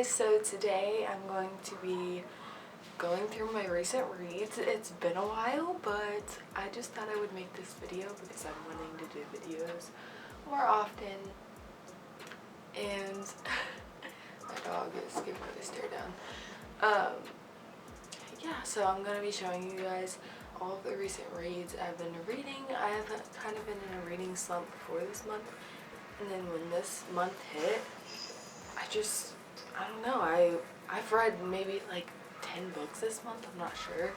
guys, so today I'm going to be going through my recent reads. It's been a while, but I just thought I would make this video because I'm wanting to do videos more often. And my dog is giving me the stare down. Yeah, so I'm going to be showing you guys all of the recent reads I've been reading. I have kind of been in a reading slump before this month, and then when this month hit, I don't know, I've read maybe like 10 books this month, I'm not sure,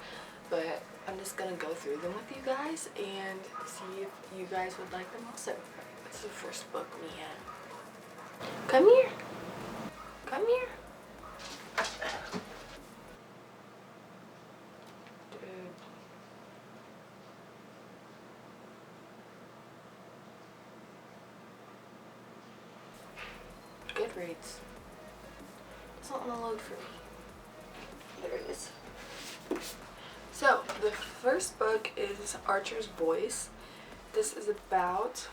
but I'm just gonna go through them with you guys and see if you guys would like them also. This is the first book, Mia. Come here. Come here. Goodreads. Doesn't want to load for me. There it is. So, the first book is Archer's Voice. This is about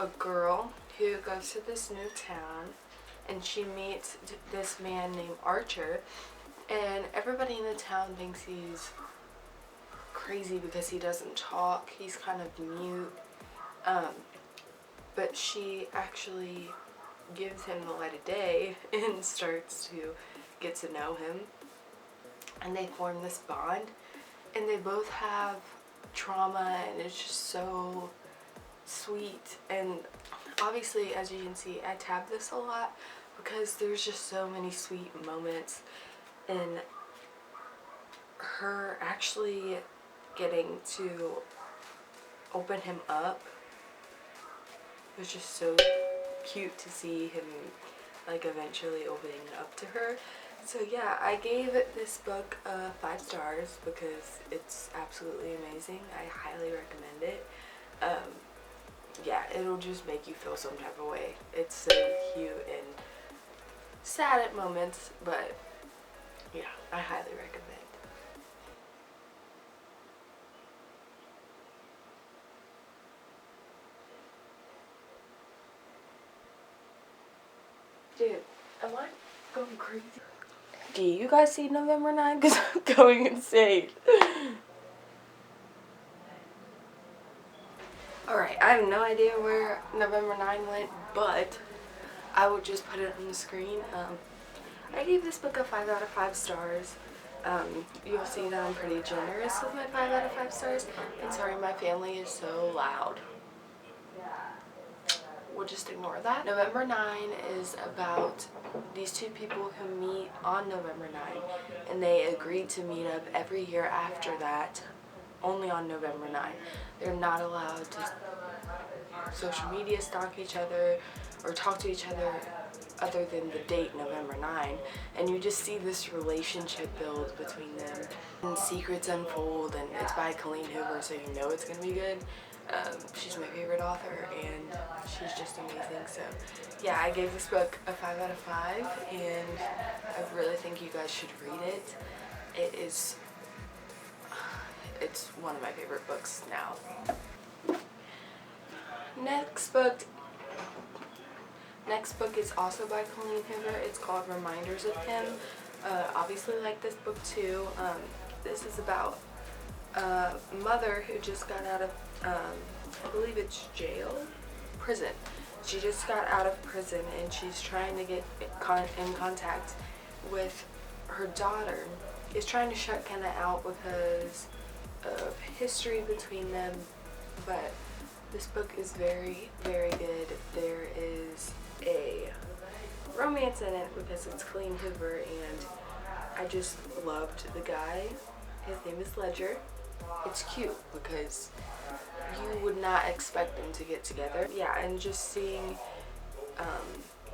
a girl who goes to this new town and she meets this man named Archer, and everybody in the town thinks he's crazy because he doesn't talk. He's kind of mute. But she actually gives him the light of day and starts to get to know him, and they form this bond, and they both have trauma, and it's just so sweet. And obviously, as you can see, I tab this a lot because there's just so many sweet moments in her actually getting to open him up. It was just so cute to see him like eventually opening up to her. So yeah, I gave this book 5 stars because it's absolutely amazing. I highly recommend it. Yeah, it'll just make you feel some type of way. It's so cute and sad at moments, but yeah, I highly recommend. Dude, am I going crazy? Do you guys see November 9? Because I'm going insane. Alright, I have no idea where November 9 went, but I will just put it on the screen. I gave this book a 5 out of 5 stars. You'll see that I'm pretty generous with my 5 out of 5 stars. And sorry, my family is so loud. We'll just ignore that. November 9 is about these two people who meet on November 9, and they agreed to meet up every year after that, only on November 9. They're not allowed to social media stalk each other or talk to each other than the date November 9, and you just see this relationship build between them, and secrets unfold, and it's by Colleen Hoover, so you know it's gonna be good. She's my favorite author, and she's just amazing. So yeah, I gave this book a 5 out of 5, and I really think you guys should read it. It's one of my favorite books now. Next book is also by Colleen Hoover. It's called Reminders of Him. Obviously like this book too. This is about a mother who just got out of I believe it's prison. She just got out of prison, and she's trying to get in contact with her daughter. Is trying to shut Kenna out because of history between them, but this book is very, very good. There is a romance in it because it's Colleen Hoover, and I just loved the guy. His name is Ledger. It's cute because you would not expect them to get together. Yeah, and just seeing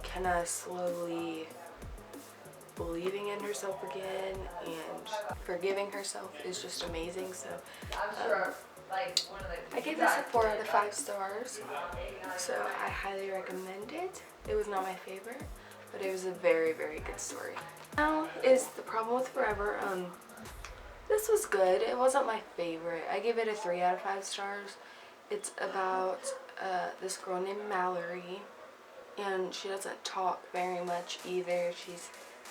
Kenna slowly believing in herself again and forgiving herself is just amazing. So I gave this a 4 out of 5 stars, so I highly recommend it. It was not my favorite, but it was a very, very good story. Now is The Problem with Forever. This was good. It wasn't my favorite. I gave it a 3 out of 5 stars. It's about this girl named Mallory and she doesn't talk very much either. She's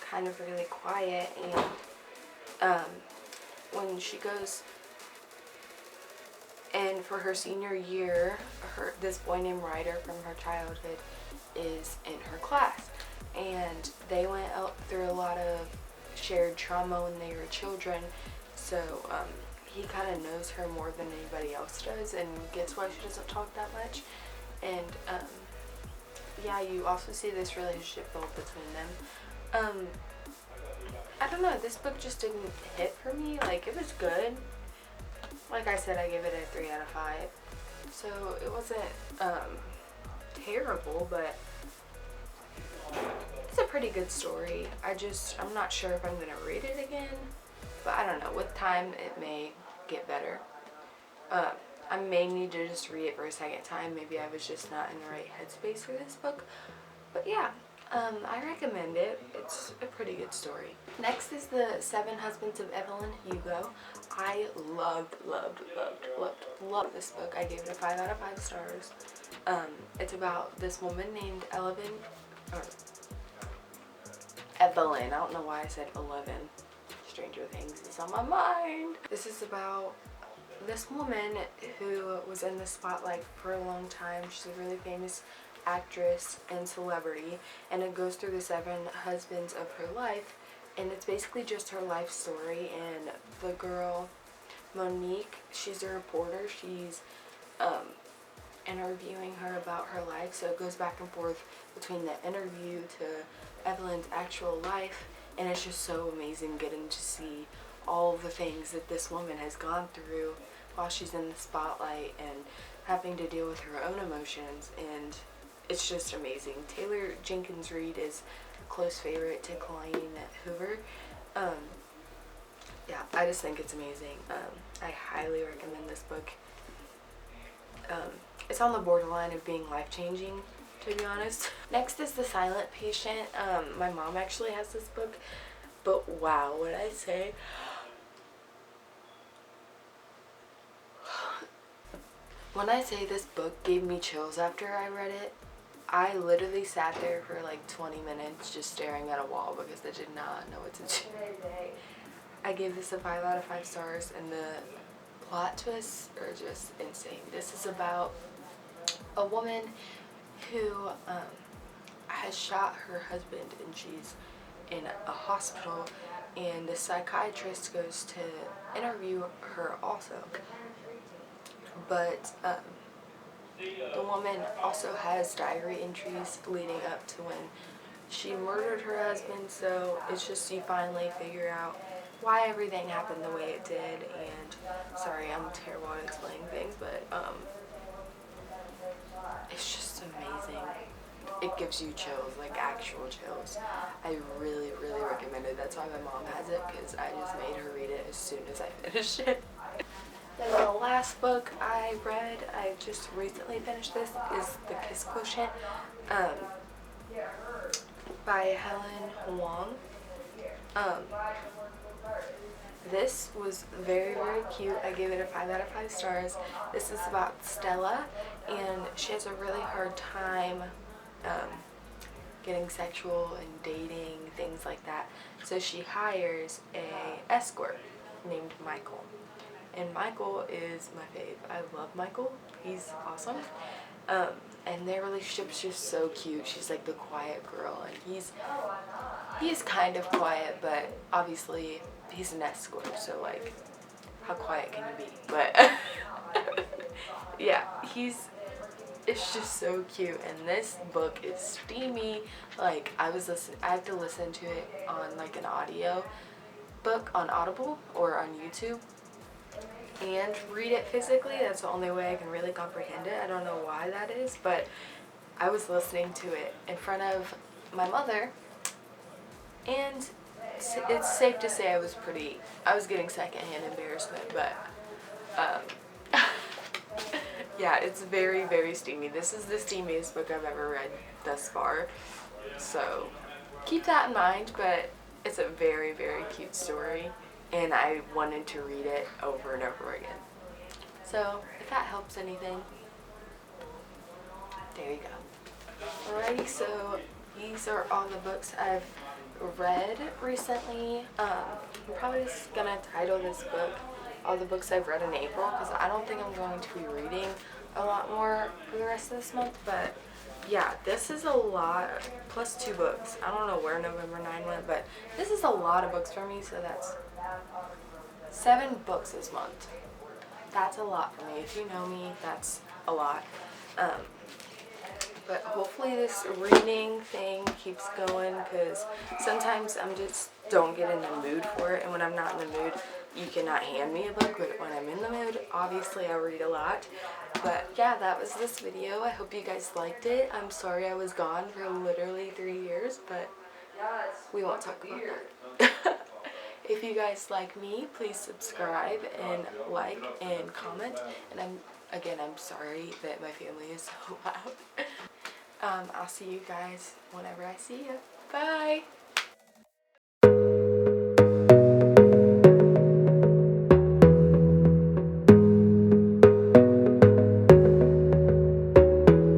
kind of really quiet, and when she goes and for her senior year, this boy named Ryder from her childhood is in her class, and they went out through a lot of shared trauma when they were children, so he kind of knows her more than anybody else does and gets why she doesn't talk that much. And yeah, you also see this relationship build between them. I don't know, this book just didn't hit for me. Like, it was good. Like I said, I gave it a 3 out of 5. So it wasn't terrible, but it's a pretty good story. I'm not sure if I'm gonna read it again, but I don't know. With time, it may get better. I may need to just read it for a second time. Maybe I was just not in the right headspace for this book. But yeah, I recommend it. It's a pretty good story. Next is The 7 Husbands of Evelyn Hugo. I loved this book. I gave it a 5 out of 5 stars. It's about this woman named Evelyn. I don't know why I said 11. Stranger Things is on my mind. This is about this woman who was in the spotlight for a long time. She's a really famous actress and celebrity, and it goes through the 7 husbands of her life, and it's basically just her life story. And the girl Monique, she's a reporter. She's interviewing her about her life, so it goes back and forth between the interview to Evelyn's actual life, and it's just so amazing getting to see all of the things that this woman has gone through while she's in the spotlight and having to deal with her own emotions, and it's just amazing. Taylor Jenkins Reid is a close favorite to Colleen Hoover. Yeah, I just think it's amazing. I highly recommend this book. It's on the borderline of being life-changing, to be honest. Next is The Silent Patient. My mom actually has this book, but wow, what I say. When I say this book gave me chills after I read it, I literally sat there for like 20 minutes just staring at a wall because I did not know what to do. I gave this a 5 out of 5 stars, and the plot twists are just insane. This is about a woman who has shot her husband, and she's in a hospital, and the psychiatrist goes to interview her also. But the woman also has diary entries leading up to when she murdered her husband, so it's just you finally figure out why everything happened the way it did. And sorry, I'm terrible at explaining things, but it's just amazing. It gives you chills, like actual chills. I really recommend it. That's why my mom has it, because I just made her read it as soon as I finished it. Then the last book I read, I just recently finished this, is The Kiss Quotient by Helen Wong. This was very cute. I gave it a 5 out of 5 stars. This is about Stella, and she has a really hard time getting sexual and dating, things like that. So she hires a escort named Michael. And Michael is my fave. I love Michael. He's awesome. And their relationship's just so cute. She's like the quiet girl, and he's kind of quiet, but obviously he's an escort, so like, how quiet can you be? But yeah, it's just so cute, and this book is steamy. Like, I have to listen to it on like an audio book on Audible or on YouTube and read it physically. That's the only way I can really comprehend it. I don't know why that is, but I was listening to it in front of my mother, and it's safe to say I was getting secondhand embarrassment, but yeah, it's very steamy. This is the steamiest book I've ever read thus far, so keep that in mind. But it's a very cute story, and I wanted to read it over and over again. So if that helps anything, there you go. Alrighty, so these are all the books I've read recently. I'm probably just gonna title this book all the books I've read in April, because I don't think I'm going to be reading a lot more for the rest of this month. But yeah, this is a lot, plus 2 books. I don't know where November 9 went, but this is a lot of books for me, so that's 7 books this month. That's a lot for me. If you know me, that's a lot. But hopefully this reading thing keeps going, because sometimes I'm just don't get in the mood for it, and when I'm not in the mood, you cannot hand me a book, but when I'm in the mood, obviously I read a lot. But yeah, that was this video. I hope you guys liked it. I'm sorry I was gone for literally 3 years, but we won't talk about that. If you guys like me, please subscribe and like and comment. And I'm sorry that my family is so loud. I'll see you guys whenever I see you. Bye!